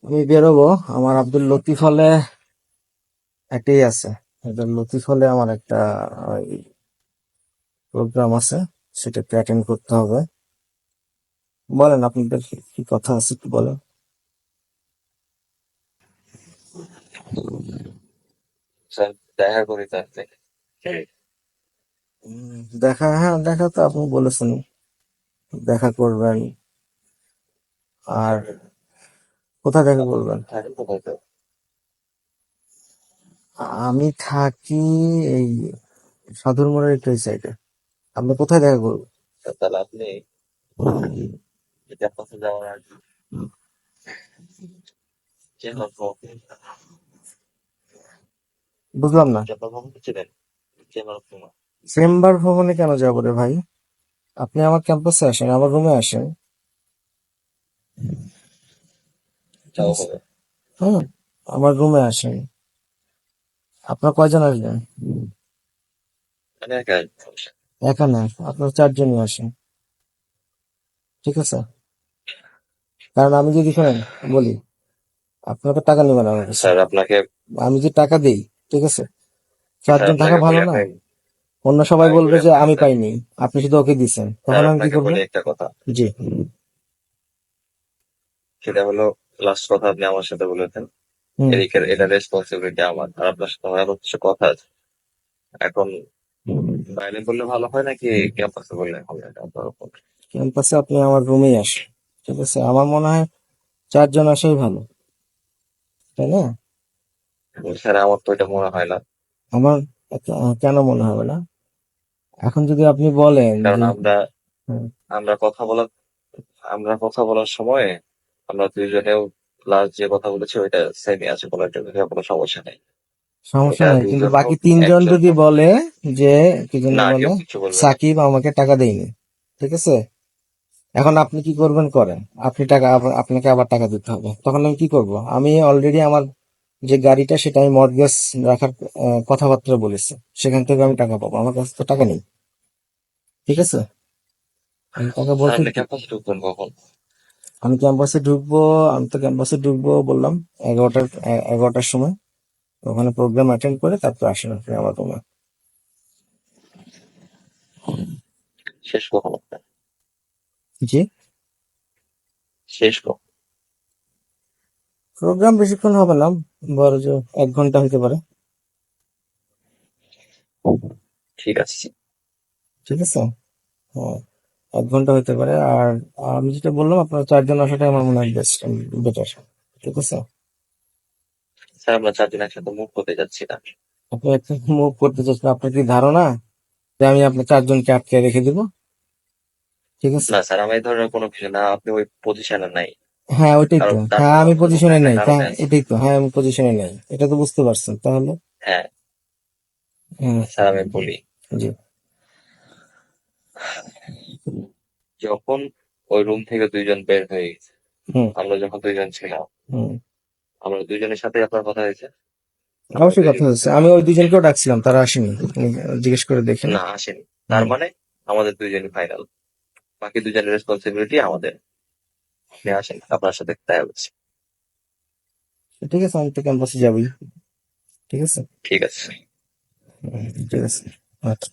আমি বেরোবো। আমার আব্দুল লতিফ হলে একটাই আছে। আব্দুল লতিফ হলে আমার একটা প্রোগ্রাম আছে, সেটাতে অ্যাটেন্ড করতে হবে। বলেন আপনাদের কি কথা আছে, কি বলেন। স্যার, দেখা করি তার থেকে। দেখা, হ্যাঁ দেখা তো আপনি বলেছেন দেখা করবেন। আর কোথায় দেখা আপনি করবেন? থাকেন কোথায় তো? আমি থাকি এই সাধুর মোড়ের একটু এই সাইডে। আপনি কোথায় দেখা করবেন? তাহলে আপনি ক্যাম্পাসে যাওয়ার আগে চেম্বার ভবন, বুঝলাম না। চেম্বার ভবন ছিলেন, চেম্বার অফ কমার্স। চেম্বার ভবনে কেন যাবো রে ভাই? আপনি আমার ক্যাম্পাসে আসেন, আমার রুমে আসেন। ঠিক যাওয়া আছে, হবে। হুম, আমার রুমে আসেন। আপনার কয়জন আসবেন? মানে একা সমস্যা। একা না, আপনার চারজনই আসেন। ঠিক আছে, কারণ আমি যদি শোনেন বলি, আপনাকে টাকা নেবেন আমার কাছে। স্যার আপনাকে আমি যে টাকা দেই, ঠিক আছে, স্যার চারজন থাকা আপনাকে ভালো বলি, না? আপনি অন্য সবাই আমি বলবে বলি যে আপনাকে আমি স্যার। পাইনি, আপনি শুধু ওকে দিচ্ছেন, স্যার তখন আমি কি আপনাকে করবো? বলি একটা কথা, জি। সেটা হলো লাস্ট কথা আপনি আমার সাথে বলেছেন। হুম। এদিকের এটা রেসপন্সিবিলিটি আমার, আর আপনার সাথে আমার আরো কিছু কথা আছে। এখন বাইরে বললে ভালো হয় নাকি ক্যাম্পাসে বললে ভালো হয়, এটা আপনার উপর। ক্যাম্পাসে আপনি আমার রুমেই আসেন। ঠিক আছে, আমার মনে হয় চারজন আসাই ভালো, তাই না? স্যার আমার তো এটা মনে হয় না। আমার কেন মনে হবে না? এখন যদি আপনি বলেন কারণ যে আমরা হুম, আমরা কথা বলা আমরা কথা বলার সময় আমরা দুইজনেও লাস্ট যে কথা বলেছি ওইটা সেমই আছে, কোনো একটা কোনো সমস্যা নেই। সমস্যা এটা নাই, কিন্তু দুইজন বাকি হোক, তিনজন একজন যদি হোক, বলে যে কি জন্য না বলে কেউ কিছু বলবে না। সাকিব আমাকে টাকা দেয়নি, ঠিক আছে, এখন আপনি কি করবেন করেন, আপনি টাকা আপনাকে আবার টাকা দিতে হবে, তখন আমি কি করব? আমি অলরেডি আমার যে গাড়িটা সেটা আমি মর্টগেজ রাখার কথাবার্তা বলেছি, সেখান থেকে আমি টাকা পাবো, আমার কাছে তো টাকা নেই। ঠিক আছে, আমি টাকা স্যার বলছি। আপনি ক্যাম্পাসে ঢুকবেন কখন? আমি ক্যাম্পাসে ঢুকবো, আমি তো ক্যাম্পাসে ঢুকবো বললাম 11টার সময়। ওখানে প্রোগ্রাম অ্যাটেন্ড করে তারপর আসেন আপনি আমার রুমে। শেষ কখন আপনার? জি। শেষ কখন? প্রোগ্রাম বেশিক্ষণ হবে না, বড় যে 1 ঘন্টা হতে পারে। ঠিক আছে। ঠিক আছে, হ্যাঁ, 1 ঘন্টা হতে পারে। আর আমি যেটা বললাম, আপনার চারজন আসাটাই আমার মনে হয় বেস্ট, বেটার। ঠিক আছে, স্যার আমরা চারজন একসাথে মুভ করতে যাচ্ছি না। আপনি একটা মুভ করতে চাচ্ছেন, আপনার কি ধারণা যে আমি আপনার চারজনকে আটকে রেখে দিব? ঠিক আছে, না স্যার, আমি এই ধরনের কোনো কিছু না, আপনি ওই পজিশনে নাই। হ্যাঁ ওইটাই কারণ তো, তার হ্যাঁ কোনো আমি কোনো পজিশনে একটা নেই, তা কারণে আছে। এটাই তো, হ্যাঁ আমি পজিশনে নেই, এটা তো বুঝতে পারছেন তাহলে। হ্যাঁ। হ্যাঁ। স্যার আমি বলি, জি। যখন ওই রুম থেকে দুইজন বের হয়ে গেছে, হুম। আমরা যখন দুইজন ছিলাম, হুম। আমরা দুইজনের সাথে আপনার কথা হয়েছে। আমরা অবশ্যই কথা দুইজন হচ্ছে, কিন্তু আমি ওই দুজনকেও ডাকছিলাম, তারা আসেনি, আপনি জিজ্ঞেস করে দেখেন। না আসেনি, তার হুম। মানে আমাদের দুইজনই ফাইনাল। বাকি দুজনের রেসপন্সিবিলিটি আমাদের। আপনি আসেন, আপনার সাথে দেখা হচ্ছে। ঠিক আছে, আমি তো ক্যাম্পাসে যাবই। ঠিক আছে। ঠিক আছে। ঠিক আছে। আচ্ছা।